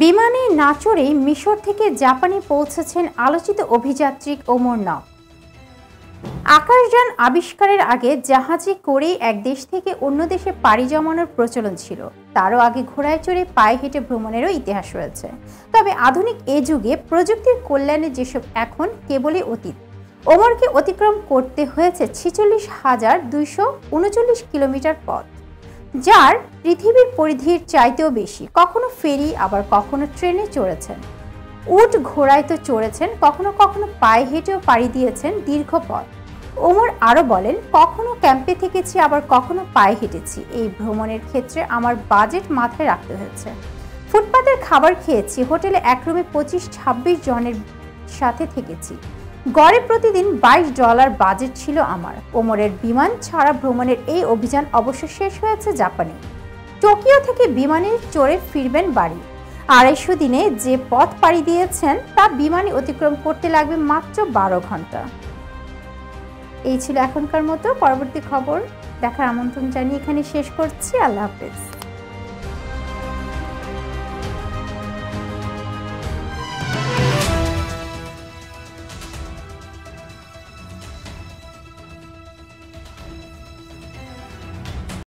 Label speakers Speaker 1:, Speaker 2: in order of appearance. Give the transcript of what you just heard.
Speaker 1: বিমানে না চড়েই মিশর থেকে জাপানে পৌঁছেছেন আলোচিত অভিযাত্রী ওমর নক। আকাশযান আবিষ্কারের আগে জাহাজে করেই এক দেশ থেকে অন্য দেশে পাড়ি জমানোর প্রচলন ছিল। তারও আগে ঘোড়ায় চড়ে পায়ে হেঁটে ভ্রমণেরও ইতিহাস রয়েছে। তবে আধুনিক এ যুগে প্রযুক্তির কল্যাণে যেসব এখন কেবলই অতীত। ওমরকে অতিক্রম করতে হয়েছে 46,239 কিলোমিটার পথ, যার পৃথিবীর পরিধির চাইতেও বেশি। কখনো ফেরি, আবার কখনো ট্রেনে চড়েছেন, উট ঘোড়ায় তো চড়েছেন, কখনো কখনো পায়ে হেঁটেও পাড়ি দিয়েছেন দীর্ঘ পথ। ওমর আরও বলেন, কখনো ক্যাম্পে থেকেছি, আবার কখনো পায়ে হেঁটেছি। এই ভ্রমণের ক্ষেত্রে আমার বাজেট মাথায় রাখতে হয়েছে। ফুটপাতের খাবার খেয়েছি, হোটেলে এক রুমে 25-26 জনের সাথে থেকেছি। গড়ে প্রতিদিন $22 বাজেট ছিল আমার। ওমরের বিমান ছাড়া ভ্রমণের এই অভিযান অবশ্য শেষ হয়েছে জাপানে। টোকিও থেকে বিমানে চড়ে ফিরবেন বাড়ি। 250 দিনে যে পথ পাড়ি দিয়েছেন তা বিমানে অতিক্রম করতে লাগবে মাত্র 12 ঘন্টা। এই ছিল এখনকার মতো। পরবর্তী খবর দেখার আমন্ত্রণ জানিয়ে এখানে শেষ করছি। আল্লাহ হাফেজ।